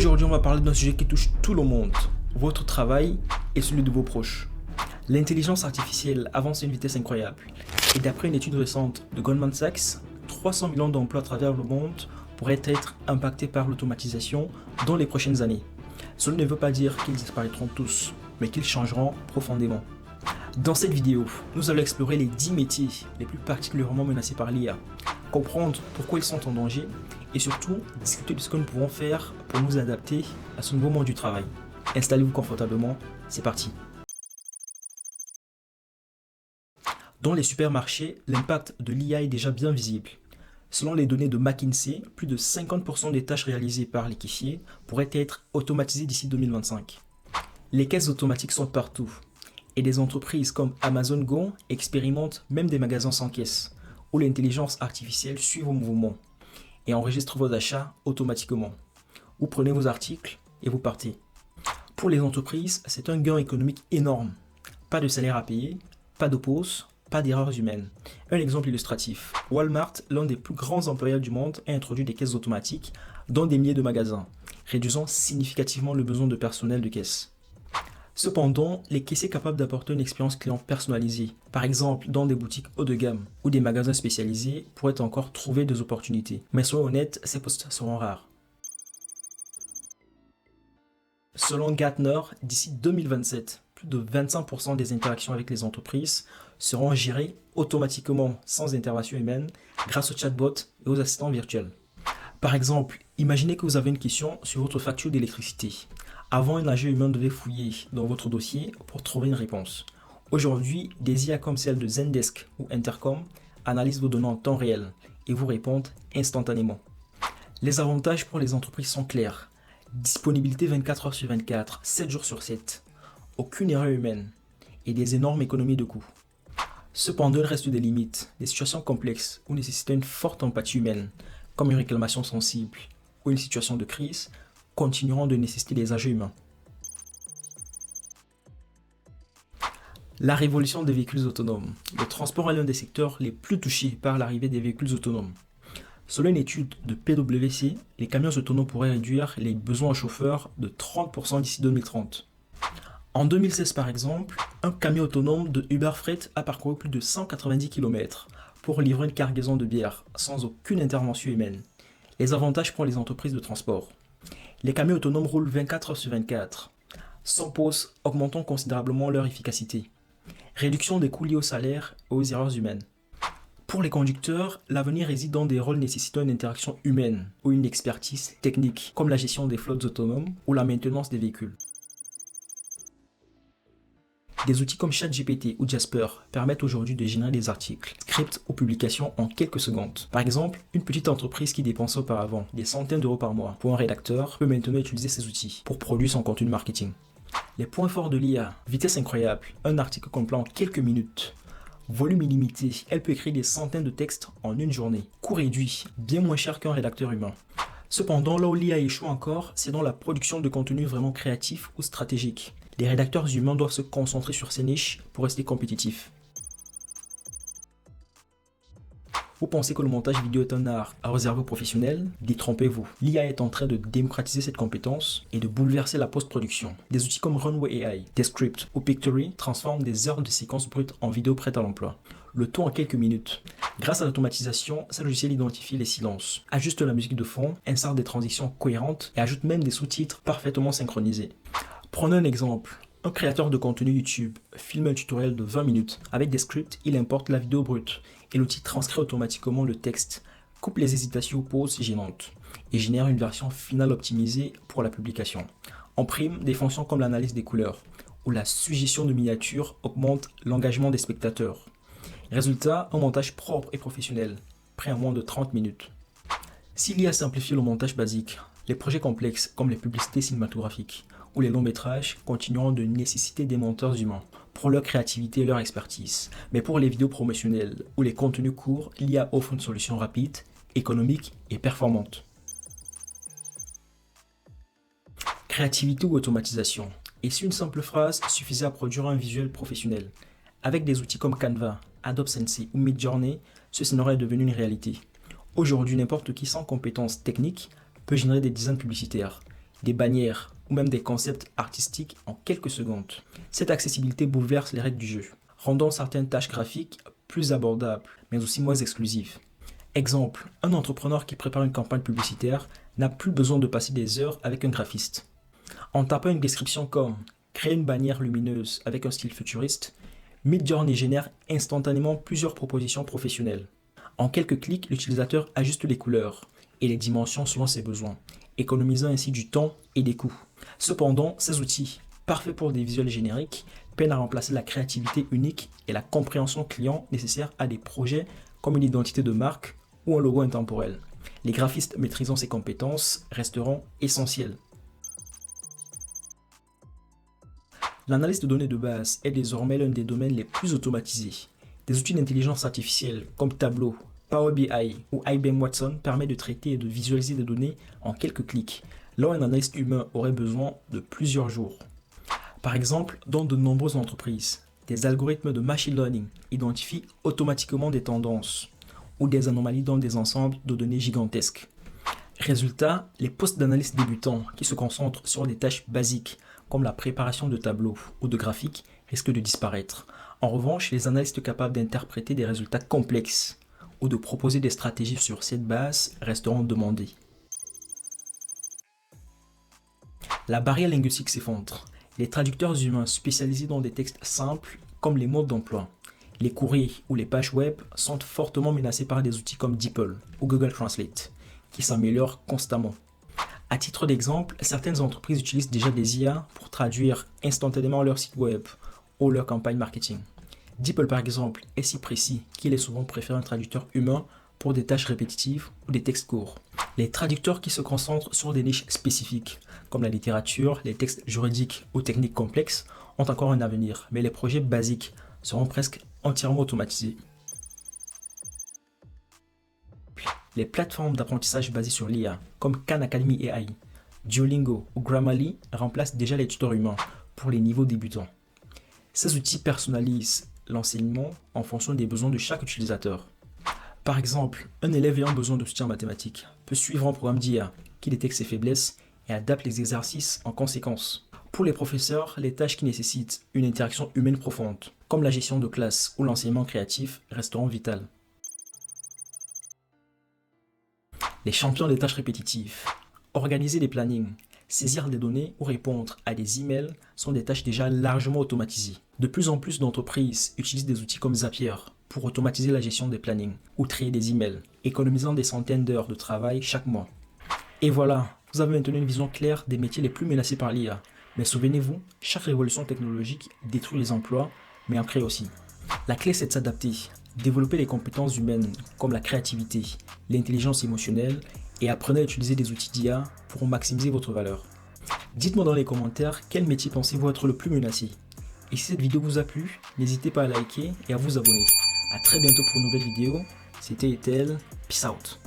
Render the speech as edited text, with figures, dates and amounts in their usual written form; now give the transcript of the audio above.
Aujourd'hui, on va parler d'un sujet qui touche tout le monde, votre travail et celui de vos proches. L'intelligence artificielle avance à une vitesse incroyable. Et d'après une étude récente de Goldman Sachs, 300 millions d'emplois à travers le monde pourraient être impactés par l'automatisation dans les prochaines années. Cela ne veut pas dire qu'ils disparaîtront tous, mais qu'ils changeront profondément. Dans cette vidéo, nous allons explorer les 10 métiers les plus particulièrement menacés par l'IA, comprendre pourquoi ils sont en danger et surtout discuter de ce que nous pouvons faire pour nous adapter à ce nouveau monde du travail. Installez-vous confortablement, c'est parti. Dans les supermarchés, l'impact de l'IA est déjà bien visible. Selon les données de McKinsey, plus de 50% des tâches réalisées par les caissiers pourraient être automatisées d'ici 2025. Les caisses automatiques sont partout. Et des entreprises comme Amazon Go expérimentent même des magasins sans caisse, où l'intelligence artificielle suit vos mouvements et enregistre vos achats automatiquement. Vous prenez vos articles et vous partez. Pour les entreprises, c'est un gain économique énorme. Pas de salaire à payer, pas de pause, pas d'erreurs humaines. Un exemple illustratif. Walmart, l'un des plus grands employeurs du monde, a introduit des caisses automatiques dans des milliers de magasins, réduisant significativement le besoin de personnel de caisse. Cependant, les caissiers capables d'apporter une expérience client personnalisée, par exemple dans des boutiques haut de gamme ou des magasins spécialisés, pourraient encore trouver des opportunités. Mais soyons honnêtes, ces postes seront rares. Selon Gartner, d'ici 2027, plus de 25% des interactions avec les entreprises seront gérées automatiquement sans intervention humaine grâce aux chatbots et aux assistants virtuels. Par exemple, imaginez que vous avez une question sur votre facture d'électricité. Avant, un agent humain devait fouiller dans votre dossier pour trouver une réponse. Aujourd'hui, des IA comme celle de Zendesk ou Intercom analysent vos données en temps réel et vous répondent instantanément. Les avantages pour les entreprises sont clairs. Disponibilité 24 heures sur 24, 7 jours sur 7. Aucune erreur humaine et des énormes économies de coûts. Cependant, il reste des limites, des situations complexes où nécessitant une forte empathie humaine, comme une réclamation sensible ou une situation de crise, continueront de nécessiter des agents humains. La révolution des véhicules autonomes. Le transport est l'un des secteurs les plus touchés par l'arrivée des véhicules autonomes. Selon une étude de PwC, les camions autonomes pourraient réduire les besoins en chauffeurs de 30% d'ici 2030. En 2016 par exemple, un camion autonome de Uber Freight a parcouru plus de 190 km pour livrer une cargaison de bière sans aucune intervention humaine. Les avantages pour les entreprises de transport. Les camions autonomes roulent 24 heures sur 24, sans pause, augmentant considérablement leur efficacité. Réduction des coûts liés au salaire et aux erreurs humaines. Pour les conducteurs, l'avenir réside dans des rôles nécessitant une interaction humaine ou une expertise technique, comme la gestion des flottes autonomes ou la maintenance des véhicules. Des outils comme ChatGPT ou Jasper permettent aujourd'hui de générer des articles, scripts ou publications en quelques secondes. Par exemple, une petite entreprise qui dépensait auparavant des centaines d'euros par mois pour un rédacteur peut maintenant utiliser ces outils pour produire son contenu marketing. Les points forts de l'IA, vitesse incroyable, un article complet en quelques minutes, volume illimité, elle peut écrire des centaines de textes en une journée, coût réduit, bien moins cher qu'un rédacteur humain. Cependant, là où l'IA échoue encore, c'est dans la production de contenu vraiment créatif ou stratégique. Les rédacteurs humains doivent se concentrer sur ces niches pour rester compétitifs. Vous pensez que le montage vidéo est un art à réserver aux professionnels? Détrompez-vous. L'IA est en train de démocratiser cette compétence et de bouleverser la post-production. Des outils comme Runway AI, Descript ou Pictory transforment des heures de séquences brutes en vidéos prêtes à l'emploi. Le tout en quelques minutes. Grâce à l'automatisation, ce logiciel identifie les silences, ajuste la musique de fond, insère des transitions cohérentes et ajoute même des sous-titres parfaitement synchronisés. Prenons un exemple. Un créateur de contenu YouTube filme un tutoriel de 20 minutes. Avec Descript, il importe la vidéo brute et l'outil transcrit automatiquement le texte, coupe les hésitations ou pauses gênantes et génère une version finale optimisée pour la publication. En prime, des fonctions comme l'analyse des couleurs ou la suggestion de miniatures augmentent l'engagement des spectateurs. Résultat, un montage propre et professionnel, prêt en moins de 30 minutes. S'il y a simplifié le montage basique, les projets complexes comme les publicités cinématographiques ou les longs métrages continueront de nécessiter des monteurs humains pour leur créativité et leur expertise. Mais pour les vidéos promotionnelles ou les contenus courts, l'IA offre une solution rapide, économique et performante. Créativité ou automatisation. Et si une simple phrase suffisait à produire un visuel professionnel? Avec des outils comme Canva, Adobe Sensei ou Midjourney, ce scénario est devenu une réalité. Aujourd'hui, n'importe qui sans compétences techniques peut générer des designs publicitaires des bannières ou même des concepts artistiques en quelques secondes. Cette accessibilité bouleverse les règles du jeu, rendant certaines tâches graphiques plus abordables, mais aussi moins exclusives. Exemple, un entrepreneur qui prépare une campagne publicitaire n'a plus besoin de passer des heures avec un graphiste. En tapant une description comme « Créer une bannière lumineuse avec un style futuriste », Midjourney génère instantanément plusieurs propositions professionnelles. En quelques clics, l'utilisateur ajuste les couleurs et les dimensions selon ses besoins, économisant ainsi du temps et des coûts. Cependant, ces outils, parfaits pour des visuels génériques, peinent à remplacer la créativité unique et la compréhension client nécessaire à des projets comme une identité de marque ou un logo intemporel. Les graphistes maîtrisant ces compétences resteront essentiels. L'analyse de données de base est désormais l'un des domaines les plus automatisés. Des outils d'intelligence artificielle comme Tableau, Power BI ou IBM Watson permettent de traiter et de visualiser des données en quelques clics, là où un analyste humain aurait besoin de plusieurs jours. Par exemple, dans de nombreuses entreprises, des algorithmes de machine learning identifient automatiquement des tendances ou des anomalies dans des ensembles de données gigantesques. Résultat, les postes d'analyste débutants qui se concentrent sur des tâches basiques comme la préparation de tableaux ou de graphiques risquent de disparaître. En revanche, les analystes capables d'interpréter des résultats complexes ou de proposer des stratégies sur cette base resteront demandés. La barrière linguistique s'effondre. Les traducteurs humains spécialisés dans des textes simples comme les modes d'emploi, les courriers ou les pages web sont fortement menacés par des outils comme DeepL ou Google Translate, qui s'améliorent constamment. À titre d'exemple, certaines entreprises utilisent déjà des IA pour traduire instantanément leur site web ou leur campagne marketing. DeepL par exemple est si précis qu'il est souvent préféré un traducteur humain pour des tâches répétitives ou des textes courts. Les traducteurs qui se concentrent sur des niches spécifiques, comme la littérature, les textes juridiques ou techniques complexes, ont encore un avenir, mais les projets basiques seront presque entièrement automatisés. Les plateformes d'apprentissage basées sur l'IA, comme Khan Academy AI, Duolingo ou Grammarly, remplacent déjà les tuteurs humains pour les niveaux débutants. Ces outils personnalisent l'enseignement en fonction des besoins de chaque utilisateur. Par exemple, un élève ayant besoin de soutien en mathématiques peut suivre un programme d'IA qui détecte ses faiblesses et adapte les exercices en conséquence. Pour les professeurs, les tâches qui nécessitent une interaction humaine profonde, comme la gestion de classe ou l'enseignement créatif, resteront vitales. Les champions des tâches répétitives. Organiser des plannings, saisir des données ou répondre à des emails sont des tâches déjà largement automatisées. De plus en plus d'entreprises utilisent des outils comme Zapier pour automatiser la gestion des plannings ou trier des emails, économisant des centaines d'heures de travail chaque mois. Et voilà, vous avez maintenant une vision claire des métiers les plus menacés par l'IA. Mais souvenez-vous, chaque révolution technologique détruit les emplois, mais en crée aussi. La clé, c'est de s'adapter, développer les compétences humaines comme la créativité, l'intelligence émotionnelle et apprenez à utiliser des outils d'IA pour maximiser votre valeur. Dites-moi dans les commentaires quel métier pensez-vous être le plus menacé. Et si cette vidéo vous a plu, n'hésitez pas à liker et à vous abonner. A très bientôt pour une nouvelle vidéo. C'était Etel, peace out.